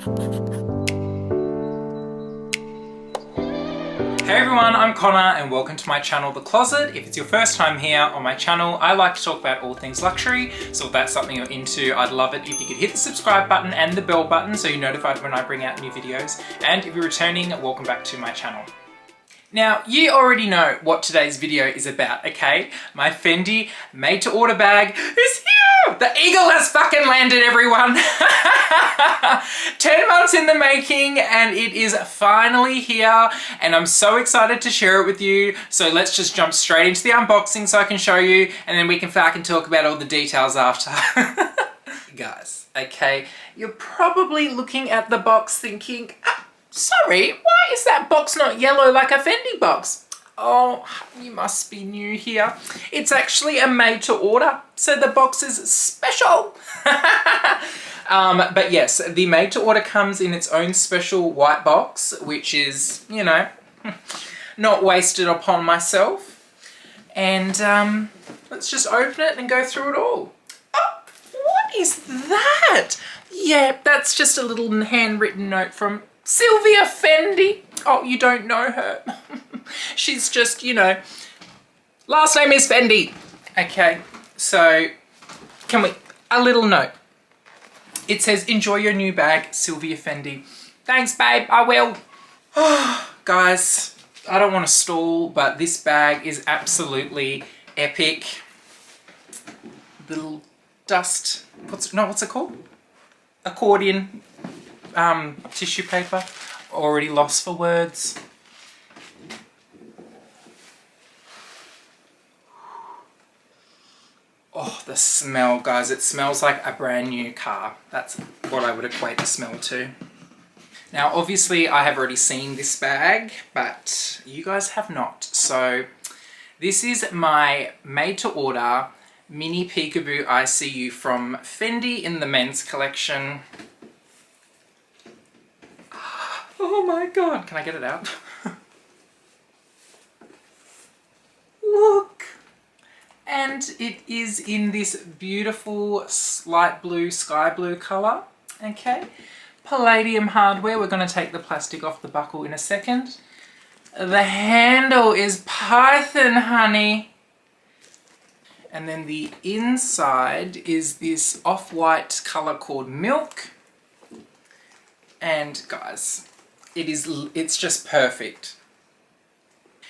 Hey everyone, I'm Connor and welcome to my channel, The Closet. If it's your first time here on my channel, I like to talk about all things luxury, so if that's something you're into, I'd love it if you could hit the subscribe button and the bell button so you're notified when I bring out new videos. And if you're returning, welcome back to my channel. Now, you already know what today's video is about, okay? My Fendi made-to-order bag is here! The eagle has fucking landed, everyone! 10 months in the making, and it is finally here, and I'm so excited to share it with you. So let's just jump straight into the unboxing so I can show you, and then we can fucking talk about all the details after. Guys, okay, you're probably looking at the box thinking, sorry, why is that box not yellow like a Fendi box? Oh, you must be new here. It's actually a made to order, so the box is special. But yes, the made to order comes in its own special white box, which is, you know, not wasted upon myself. And let's just open it and go through it all. Oh, what is that? Yeah, that's just a little handwritten note from Sylvia Fendi. Oh, you don't know her. She's just, you know, last name is Fendi. Okay, so a little note. It says, enjoy your new bag, Sylvia Fendi. Thanks, babe, I will. Guys, I don't want to stall, but this bag is absolutely epic. Little dust, what's it called? Accordion. Tissue paper, already lost for words. Oh, the smell, guys, it smells like a brand new car. That's what I would equate the smell to. Now, obviously, I have already seen this bag, but you guys have not. So, this is my made-to-order mini Peekaboo Iseeu from Fendi in the men's collection. Oh my god, can I get it out? Look! And it is in this beautiful light blue, sky blue colour. Okay, palladium hardware. We're going to take the plastic off the buckle in a second. The handle is python, honey. And then the inside is this off-white colour called milk. And guys, it's just perfect.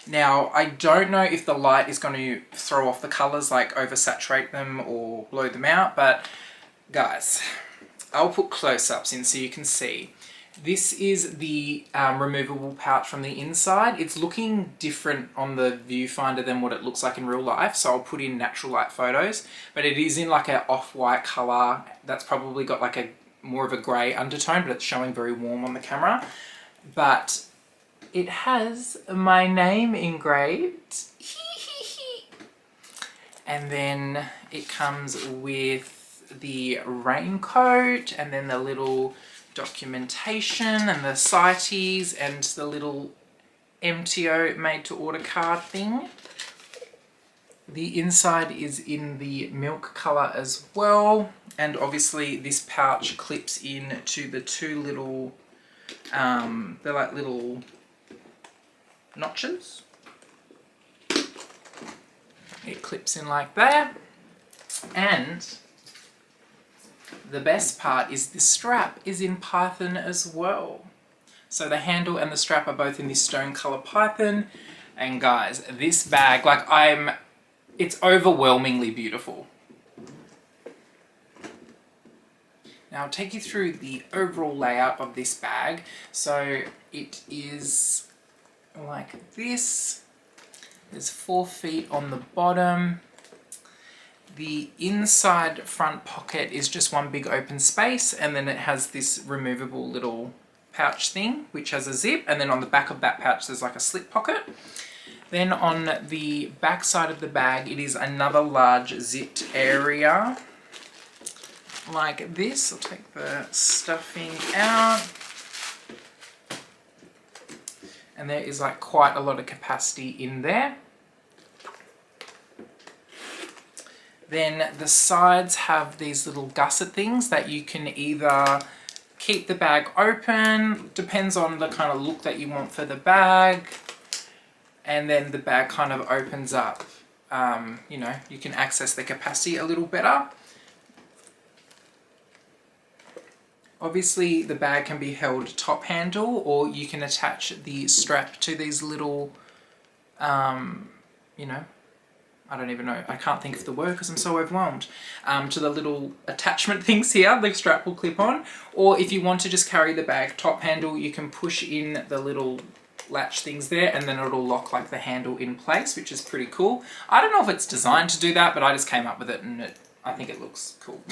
Now, I don't know if the light is going to throw off the colours, like oversaturate them or blow them out, but guys, I'll put close-ups in so you can see. This is the removable pouch from the inside. It's looking different on the viewfinder than what it looks like in real life, so I'll put in natural light photos, but it is in like an off-white colour that's probably got like a more of a grey undertone, but it's showing very warm on the camera. But it has my name engraved. And then it comes with the raincoat and then the little documentation and the CITES and the little MTO made to order card thing. The inside is in the milk colour as well, and obviously this pouch clips in to the two little, they're like little notches. It clips in like that, and the best part is the strap is in python as well. So the handle and the strap are both in this stone colour python, and guys, this bag, like it's overwhelmingly beautiful. Now I'll take you through the overall layout of this bag. So it is like this. There's 4 feet on the bottom. The inside front pocket is just one big open space, and then it has this removable little pouch thing which has a zip, and then on the back of that pouch there's like a slip pocket. Then on the back side of the bag, it is another large zipped area like this. I'll take the stuffing out. And there is like quite a lot of capacity in there. Then the sides have these little gusset things that you can either keep the bag open, depends on the kind of look that you want for the bag. And then the bag kind of opens up, you know, you can access the capacity a little better. Obviously the bag can be held top handle, or you can attach the strap to these little, you know, I don't even know, I can't think of the word because I'm so overwhelmed, to the little attachment things here, the strap will clip on. Or if you want to just carry the bag top handle, you can push in the little latch things there and then it'll lock like the handle in place, which is pretty cool. I don't know if it's designed to do that, but I just came up with it and I think it looks cool.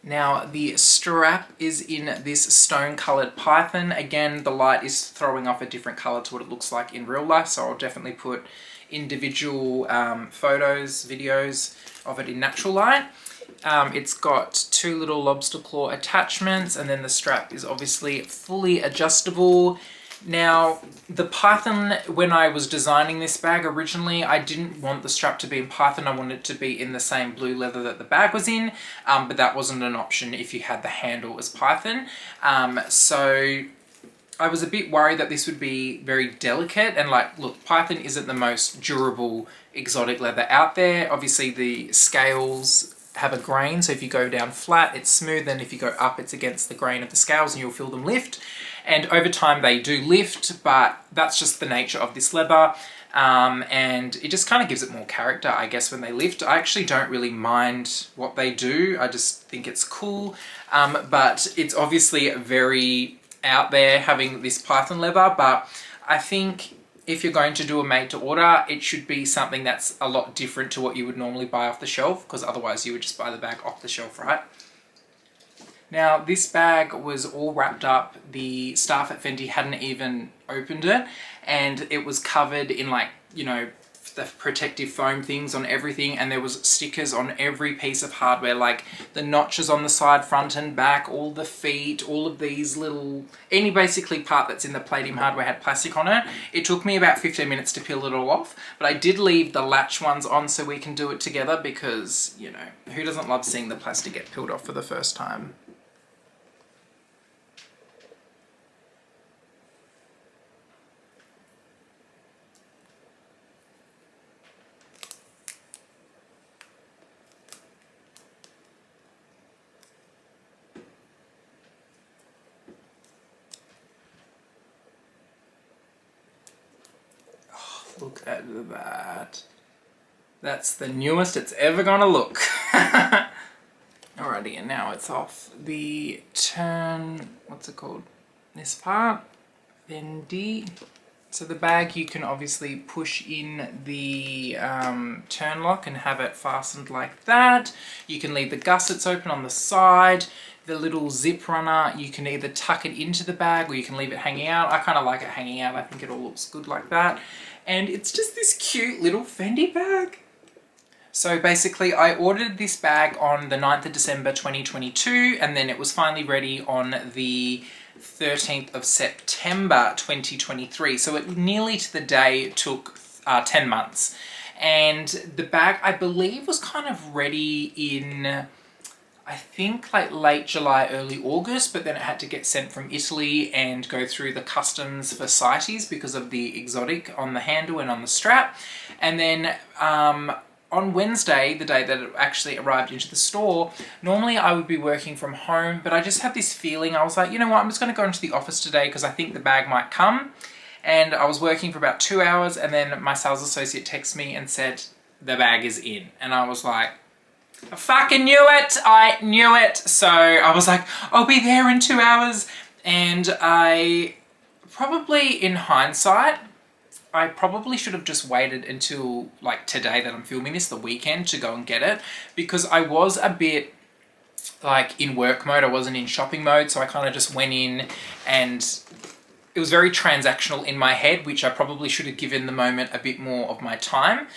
Now the strap is in this stone coloured python. Again, the light is throwing off a different colour to what it looks like in real life, so I'll definitely put individual photos, videos of it in natural light. It's got two little lobster claw attachments, and then the strap is obviously fully adjustable. Now, the python, when I was designing this bag originally, I didn't want the strap to be in python. I wanted it to be in the same blue leather that the bag was in, but that wasn't an option if you had the handle as python. So I was a bit worried that this would be very delicate, and like, look, python isn't the most durable exotic leather out there. Obviously the scales have a grain, so if you go down flat it's smooth, and if you go up it's against the grain of the scales and you'll feel them lift. And over time they do lift, but that's just the nature of this leather. And it just kind of gives it more character, I guess, when they lift. I actually don't really mind what they do, I just think it's cool. But it's obviously very out there having this python leather, but I think if you're going to do a made to order, it should be something that's a lot different to what you would normally buy off the shelf, because otherwise you would just buy the bag off the shelf, right? Now, this bag was all wrapped up. The staff at Fendi hadn't even opened it, and it was covered in, like, you know, the protective foam things on everything, and there was stickers on every piece of hardware, like the notches on the side, front and back, all the feet, all of these little, any basically part that's in the palladium hardware had plastic on it. It took me about 15 minutes to peel it all off, but I did leave the latch ones on so we can do it together, because, you know, who doesn't love seeing the plastic get peeled off for the first time? Look at that. That's the newest it's ever gonna look. Alrighty, and now it's off the turn, what's it called? This part, Fendi. So the bag, you can obviously push in the turn lock and have it fastened like that. You can leave the gussets open on the side. The little zip runner, you can either tuck it into the bag or you can leave it hanging out. I kind of like it hanging out. I think it all looks good like that. And it's just this cute little Fendi bag. So basically I ordered this bag on the 9th of December 2022, and then it was finally ready on the 13th of September 2023. So it nearly to the day took 10 months. And the bag, I believe, was kind of ready in, I think, like late July, early August, but then it had to get sent from Italy and go through the customs for CITES because of the exotic on the handle and on the strap. And then on Wednesday, the day that it actually arrived into the store, normally I would be working from home, but I just had this feeling, I was like, you know what, I'm just going to go into the office today because I think the bag might come. And I was working for about 2 hours, and then my sales associate texted me and said, the bag is in. And I was like, I fucking knew it! I knew it! So I was like, I'll be there in 2 hours. And I probably, in hindsight, I probably should have just waited until like today that I'm filming this, the weekend, to go and get it, because I was a bit like in work mode, I wasn't in shopping mode, so I kind of just went in and it was very transactional in my head, which I probably should have given the moment a bit more of my time.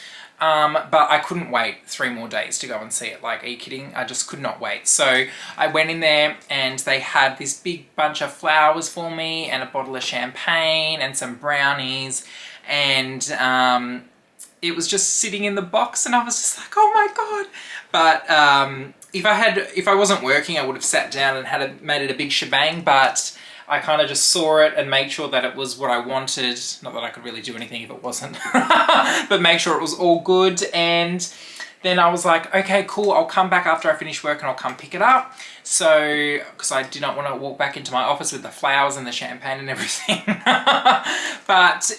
But I couldn't wait 3 more days to go and see it. Like, are you kidding? I just could not wait. So I went in there and they had this big bunch of flowers for me and a bottle of champagne and some brownies. And it was just sitting in the box and I was just like, oh my God. But if I wasn't working, I would have sat down and made it a big shebang, but I kind of just saw it and made sure that it was what I wanted. Not that I could really do anything if it wasn't, but make sure it was all good. And then I was like, okay, cool, I'll come back after I finish work and I'll come pick it up. So, because I did not want to walk back into my office with the flowers and the champagne and everything. But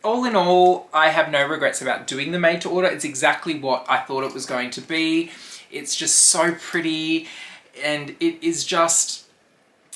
all in all, I have no regrets about doing the made to order. It's exactly what I thought it was going to be. It's just so pretty, and it is just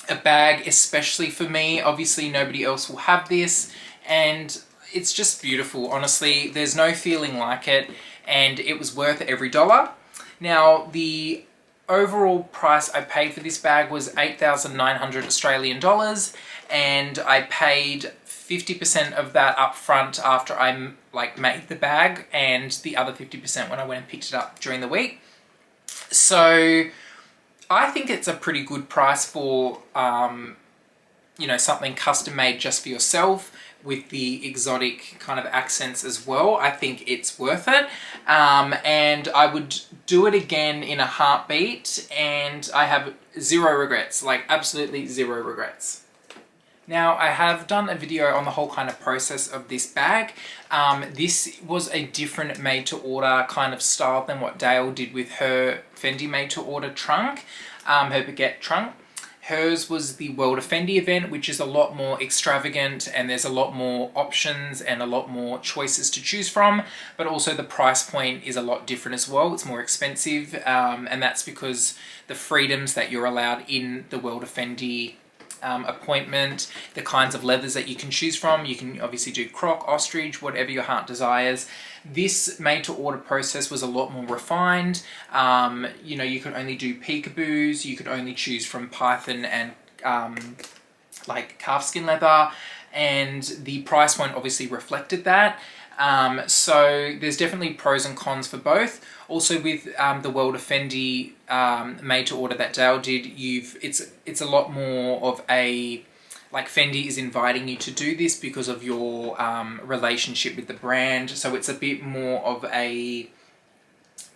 a bag, especially for me. Obviously, nobody else will have this, and it's just beautiful. Honestly, there's no feeling like it, and it was worth every dollar. Now, the overall price I paid for this bag was 8,900 Australian dollars, and I paid 50% of that up front after I made the bag, and the other 50% when I went and picked it up during the week. So I think it's a pretty good price for you know, something custom made just for yourself with the exotic kind of accents as well. I think it's worth it, and I would do it again in a heartbeat, and I have zero regrets, like absolutely zero regrets. Now, I have done a video on the whole kind of process of this bag. This was a different made to order kind of style than what Dale did with her Fendi made to order trunk, her baguette trunk. Hers was the World of Fendi event, which is a lot more extravagant, and there's a lot more options and a lot more choices to choose from, but also the price point is a lot different as well. It's more expensive, and that's because the freedoms that you're allowed in the World of Fendi appointment, the kinds of leathers that you can choose from. You can obviously do croc, ostrich, whatever your heart desires. This made to order process was a lot more refined. You know, you could only do peekaboos, you could only choose from python and like calfskin leather, and the price point obviously reflected that. So there's definitely pros and cons for both. Also with the World of Fendi made to order that Dale did, it's a lot more of a, like, Fendi is inviting you to do this because of your relationship with the brand. So it's a bit more of a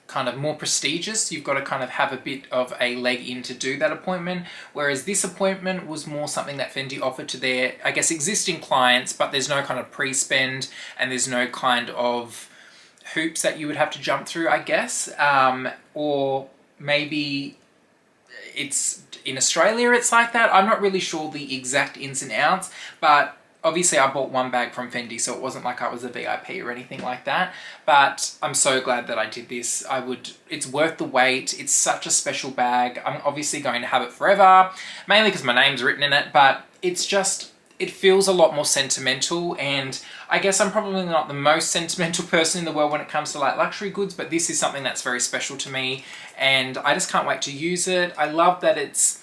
kind of more prestigious. You've got to kind of have a bit of a leg in to do that appointment. Whereas this appointment was more something that Fendi offered to their, I guess, existing clients, but there's no kind of pre-spend and there's no kind of hoops that you would have to jump through, I guess. Or maybe it's in Australia it's like that. I'm not really sure the exact ins and outs, but obviously I bought one bag from Fendi, so it wasn't like I was a VIP or anything like that. But I'm so glad that I did this. It's worth the wait. It's such a special bag. I'm obviously going to have it forever, mainly because my name's written in it, but it's just, it feels a lot more sentimental, and I guess I'm probably not the most sentimental person in the world when it comes to like luxury goods, but this is something that's very special to me, and I just can't wait to use it. I love that it's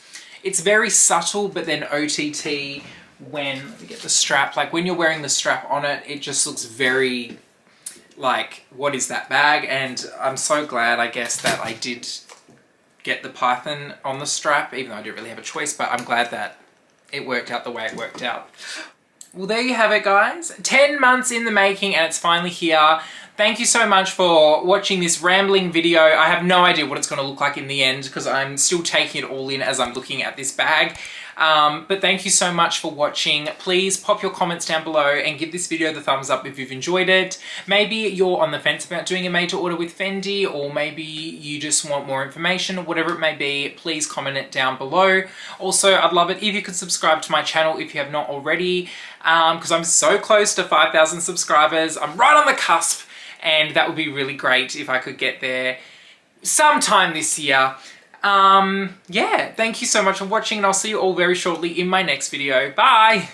very subtle, but then OTT when, let me get the strap, like when you're wearing the strap on it, it just looks very like, what is that bag? And I'm so glad, I guess, that I did get the python on the strap, even though I didn't really have a choice, but I'm glad that it worked out the way it worked out. Well, there you have it, guys. 10 months in the making, and it's finally here. Thank you so much for watching this rambling video. I have no idea what it's going to look like in the end because I'm still taking it all in as I'm looking at this bag. But thank you so much for watching. Please pop your comments down below and give this video the thumbs up if you've enjoyed it. Maybe you're on the fence about doing a made to order with Fendi, or maybe you just want more information, or whatever it may be. Please comment it down below. Also, I'd love it if you could subscribe to my channel if you have not already, because I'm so close to 5,000 subscribers. I'm right on the cusp, and that would be really great if I could get there sometime this year. Yeah, thank you so much for watching, and I'll see you all very shortly in my next video. Bye!